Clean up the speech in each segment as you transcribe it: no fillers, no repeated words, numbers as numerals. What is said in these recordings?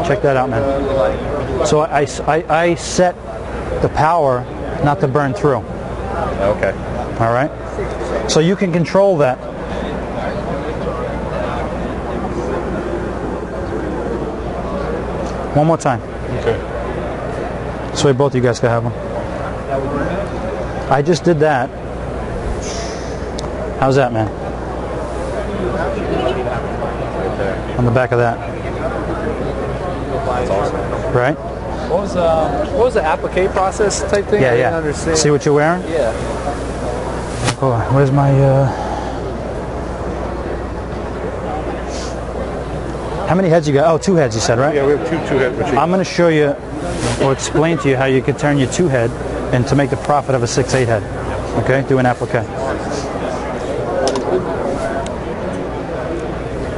Check that out, man. So I set the power not to burn through. Okay. All right. So you can control that. One more time. Okay. So both of you guys can have one. I just did that. How's that, man? On the back of that. That's awesome. Right? What was the applique process type thing? Yeah, I yeah. didn't understand. See what you're wearing? Yeah. Oh, where's my how many heads you got? Oh, 2 heads you said, right? Yeah, we have two head machines. I'm going to show you or explain to you how you could turn your 2 head and to make the profit of a 6/8 head. Okay? Do an applique.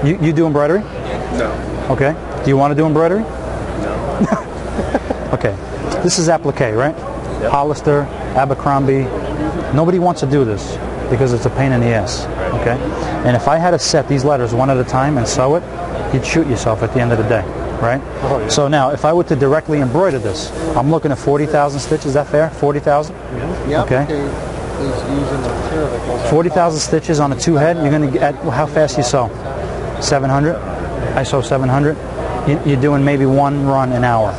You do embroidery? No. Okay. Do you want to do embroidery? No. Okay. This is applique, right? Yep. Hollister, Abercrombie. Nobody wants to do this because it's a pain in the ass. Okay? And if I had to set these letters one at a time and sew it, you'd shoot yourself at the end of the day, right? Oh, yeah. So now, if I were to directly embroider this, I'm looking at 40,000 stitches. Is that fair? 40,000? Yeah. Okay. Is using the material that goes 40,000 stitches on a 2 head. You're going to get how fast you sew? 700. I sew 700. You're doing maybe 1 run an hour.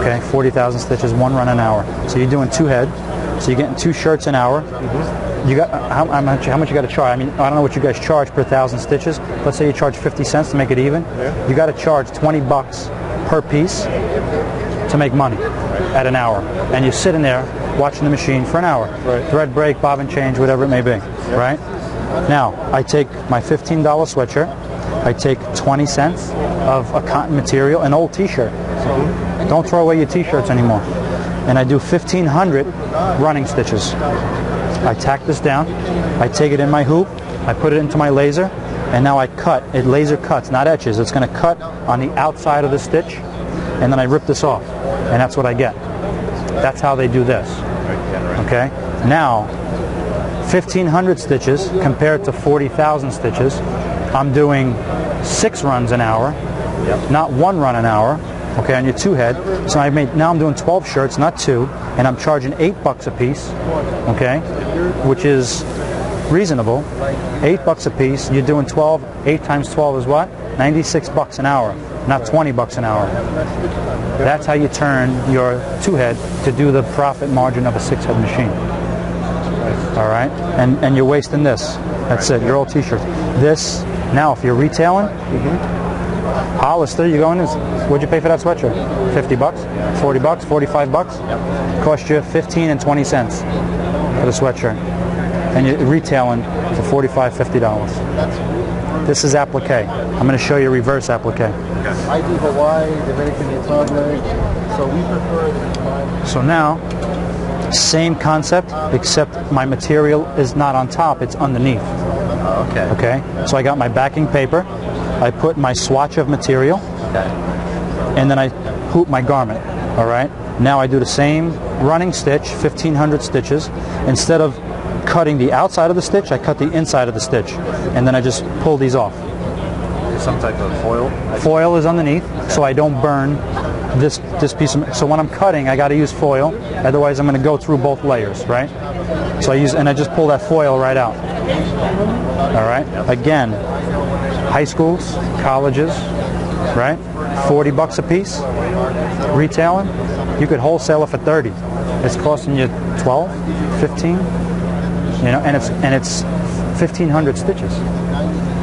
Okay, 40,000 stitches, 1 run an hour. So you're doing 2 head. So you're getting 2 shirts an hour. You got how much you got to charge? I mean, I don't know what you guys charge per 1,000 stitches. Let's say you charge 50 cents to make it even. Yeah. You got to charge $20 per piece to make money at an hour. And you're sitting there watching the machine for an hour. Right. Thread break, bobbin change, whatever it may be. Right? Now, I take my $15 sweatshirt. I take 20 cents of a cotton material, an old t-shirt. Don't throw away your t-shirts anymore. And I do 1,500 running stitches. I tack this down, I take it in my hoop, I put it into my laser, and now I cut. It laser cuts, not etches. It's going to cut on the outside of the stitch, and then I rip this off, and that's what I get. That's how they do this. Okay? Now, 1,500 stitches compared to 40,000 stitches, I'm doing 6 runs an hour, not 1 run an hour. Okay, on your 2 head. So now I'm doing 12 shirts, not 2, and I'm charging $8 a piece. Okay, which is reasonable. $8 a piece. You're doing 12. 8 times 12 is what? $96 an hour, not $20 an hour. That's how you turn your 2 head to do the profit margin of a 6 head machine. All right, and you're wasting this. That's it. Your old t-shirts. This now, if you're retailing. Hollister, you going? What'd you pay for that sweatshirt? $50, $40, $45. Cost you 15 and 20 cents for the sweatshirt, and you're retailing for $45, $50. This is applique. I'm going to show you reverse applique. I do Hawaii, Dominican Republic, so we prefer the So now, same concept, except my material is not on top; it's underneath. Okay. Okay. So I got my backing paper. I put my swatch of material, and then I hoop my garment. All right. Now I do the same running stitch, 1,500 stitches. Instead of cutting the outside of the stitch, I cut the inside of the stitch, and then I just pull these off. Some type of foil? Foil is underneath, so I don't burn this piece of. So when I'm cutting, I got to use foil. Otherwise, I'm going to go through both layers, right? So I just pull that foil right out. All right. Again. High schools, colleges, right? $40 a piece. Retailing, you could wholesale it for 30. It's costing you 12, 15, you know, and it's 1,500 stitches. Is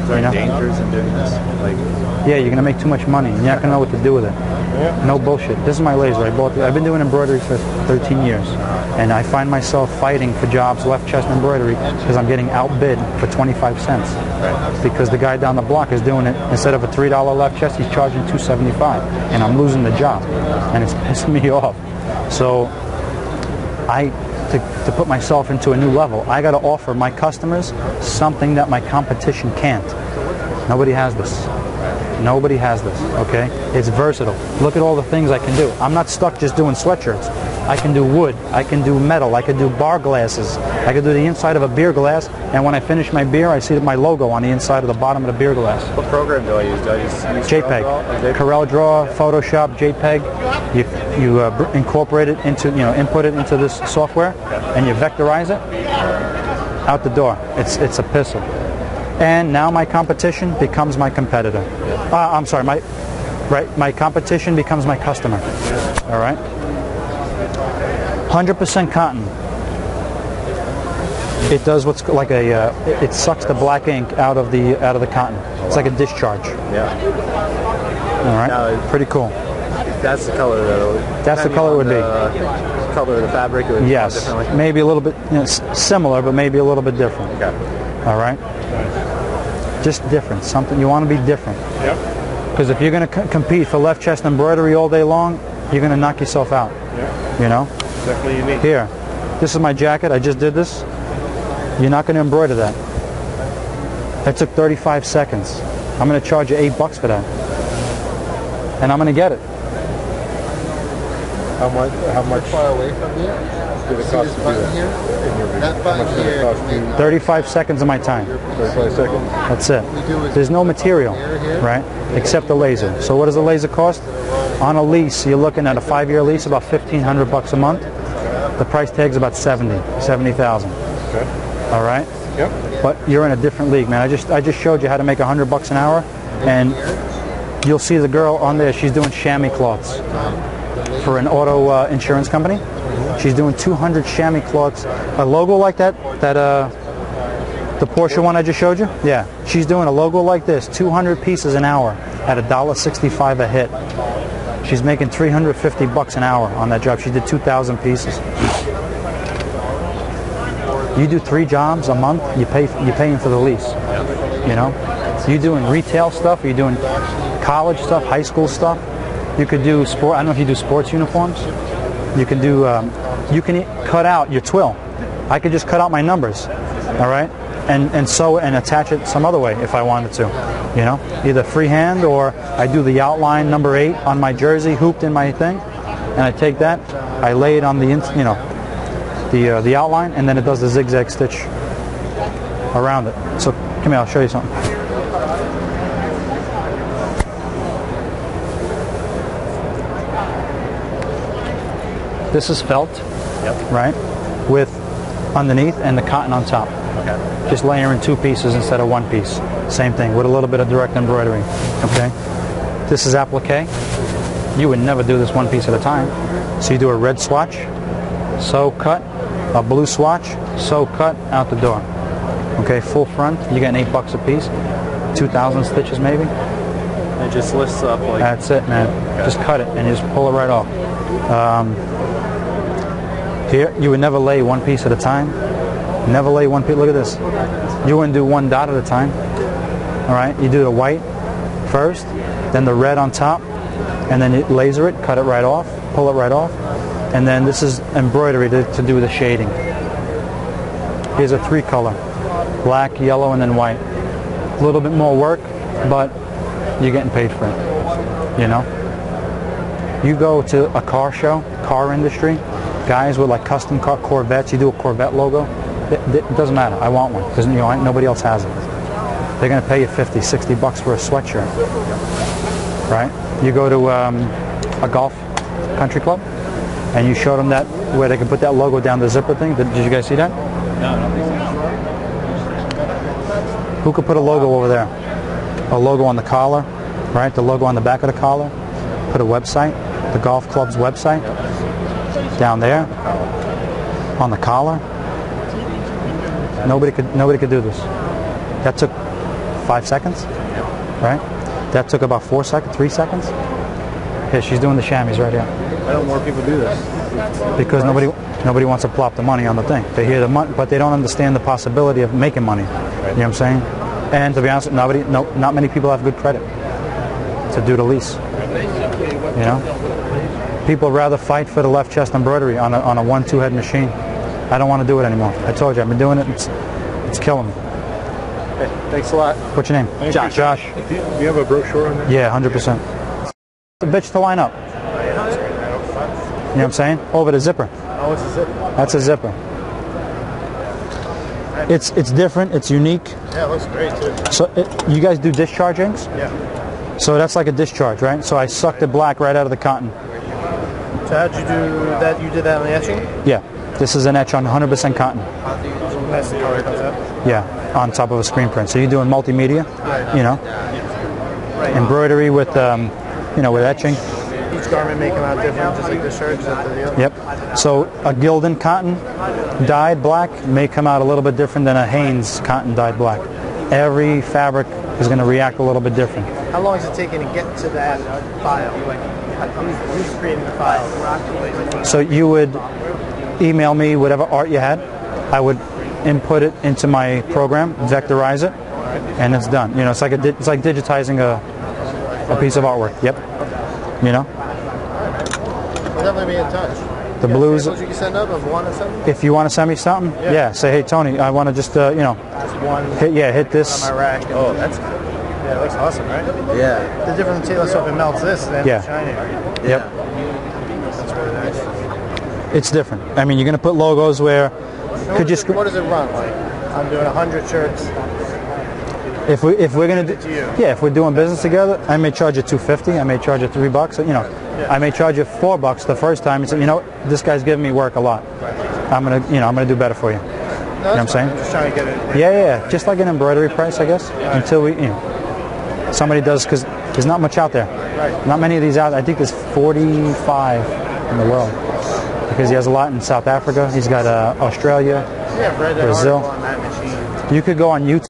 there dangers in doing this? Yeah, you're gonna make too much money. You're not gonna know what to do with it. No bullshit. This is my laser. I've been doing embroidery for 13 years, and I find myself fighting for jobs left chest embroidery because I'm getting outbid for 25 cents. Because the guy down the block is doing it, instead of a $3 left chest, he's charging $2.75, and I'm losing the job, and it's pissing me off. So to put myself into a new level, I got to offer my customers something that my competition can't. Nobody has this. Nobody has this, okay? It's versatile. Look at all the things I can do. I'm not stuck just doing sweatshirts. I can do wood, I can do metal, I can do bar glasses, I can do the inside of a beer glass, and when I finish my beer, I see my logo on the inside of the bottom of the beer glass. What program do I use? Do I just use JPEG, CorelDRAW, Photoshop, JPEG. You incorporate it into, input it into this software, and you vectorize it. Out the door. It's a pistol. And now my competition becomes my competitor. I'm sorry, my competition becomes my customer. All right. 100% cotton. It does what's like it sucks the black ink out of the cotton. It's like a discharge. Yeah. All right. Now, pretty cool. That's the color though. That's the color it would be. Color of the fabric. It would yes. differently. Maybe a little bit similar, but maybe a little bit different. Okay. All right. Just different. Something you want to be different. Yep. Because if you're going to compete for left chest embroidery all day long, you're going to knock yourself out. Yeah. You know. Definitely unique. Here, this is my jacket. I just did this. You're not going to embroider that. That took 35 seconds. I'm going to charge you $8 for that, and I'm going to get it. How much? Far away from here. Did it cost you here? That button here. 35 seconds of my time. 35 seconds. That's it. There's no material, right? Except the laser. So what does the laser cost? On a lease, you're looking at a 5-year lease, about $1,500 a month. The price tag's about $70,000. Okay. All right. Yep. But you're in a different league, man. I just showed you how to make $100 an hour, and you'll see the girl on there. She's doing chamois cloths for an auto insurance company. She's doing 200 chamois cloths. A logo like that, the Porsche one I just showed you. Yeah. She's doing a logo like this, 200 pieces an hour at $1.65 a hit. She's making $350 an hour on that job. She did 2,000 pieces. You do 3 jobs a month, you're paying for the lease. You know, you doing retail stuff, or you doing college stuff, high school stuff. You could do sport. I don't know if you do sports uniforms. You can do. You can cut out your twill. I could just cut out my numbers, all right, and sew and attach it some other way if I wanted to. You know, either freehand or I do the outline number 8 on my jersey, hooped in my thing, and I take that, I lay it on the the outline, and then it does the zigzag stitch around it. So come here, I'll show you something. This is felt, right, with underneath and the cotton on top. Okay. Just layering 2 pieces instead of 1 piece. Same thing with a little bit of direct embroidery. Okay. This is applique. You would never do this 1 piece at a time. So you do a red swatch, sew, cut, a blue swatch, sew, cut, out the door. Okay, full front, you're getting $8 a piece, 2,000 stitches maybe. It just lifts up like. That's it, man. Okay. Just cut it and you just pull it right off. Here, you would never lay 1 piece at a time. Never lay 1 piece. Look at this. You wouldn't do 1 dot at a time. All right, you do the white first, then the red on top, and then you laser it, cut it right off, pull it right off. And then this is embroidery to do the shading. Here's a 3-color, black, yellow, and then white. A little bit more work, but you're getting paid for it, you know? You go to a car show, car industry, guys with like custom car Corvettes, you do a Corvette logo, it doesn't matter, I want one, because nobody else has it. They're going to pay you $50, $60 for a sweatshirt, right? You go to a golf country club, and you showed them that where they could put that logo down the zipper thing. Did you guys see that? No, I don't think so. Who could put a logo over there? A logo on the collar, right? The logo on the back of the collar. Put a website, the golf club's website, down there, on the collar. Nobody could do this. That took 5 seconds, right? That took about 4 seconds, 3 seconds. Here, she's doing the chamois right here. Why don't more people do this? Because nobody wants to plop the money on the thing. They hear the money, but they don't understand the possibility of making money. Right. You know what I'm saying? And to be honest, not many people have good credit to do the lease. You know, people rather fight for the left chest embroidery on a 1-2 head machine. I don't want to do it anymore. I told you, I've been doing it. It's killing me. Okay, thanks a lot. What's your name? Josh. Josh. Do you have a brochure on that? Yeah, 100%. The bitch to line up. You know what I'm saying? Over the zipper. Oh, it's a zipper. That's a zipper. It's different. It's unique. Yeah, it looks great too. So you guys do discharge inks? Yeah. So that's like a discharge, right? So I suck the black right out of the cotton. So how'd you do that? You did that on the etching? Yeah. This is an etch on 100% cotton. That's the color comes out. Yeah, on top of a screen print. So you're doing multimedia, you know, embroidery with, you know, with etching. Each garment may come out different, just like discharge. Is that the deal? Yep. So a Gildan cotton dyed black may come out a little bit different than a Hanes cotton dyed black. Every fabric is going to react a little bit different. How long is it taking to get to that file? Like, who's creating the file? So you would email me whatever art you had. I would input it into my program, vectorize it, and it's done. You know, it's like digitizing a piece of artwork. Yep. You know. We'll definitely be in touch. The blues. You can send up if you want to send them? If you want to send me something, yeah. Say, hey Tony, I want to just you know, Just one hit this. on my rack. Oh, that's good. Yeah, it looks awesome, right? Yeah. The difference between let's hope it melts this and then Yeah. shiny. Yep. That's really nice. It's different. I mean, you're going to put logos where What does it run like? I'm doing 100 shirts. if we're going to to you. yeah, if we're doing business together, I may charge you $250. I may charge you $3. You know, I may charge you $4 the first time and say, you know, this guy's giving me work a lot. I'm gonna do better for you. No, You know what I'm saying? I'm just trying to get it. Yeah. Just like an embroidery price, I guess. Until we, you know, somebody does, because there's not much out there. Right. Not many of these out. I think there's 45 in the world. Because he has a lot in South Africa. He's got Australia, Yeah, I've read that Brazil. article on that machine. You could go on YouTube.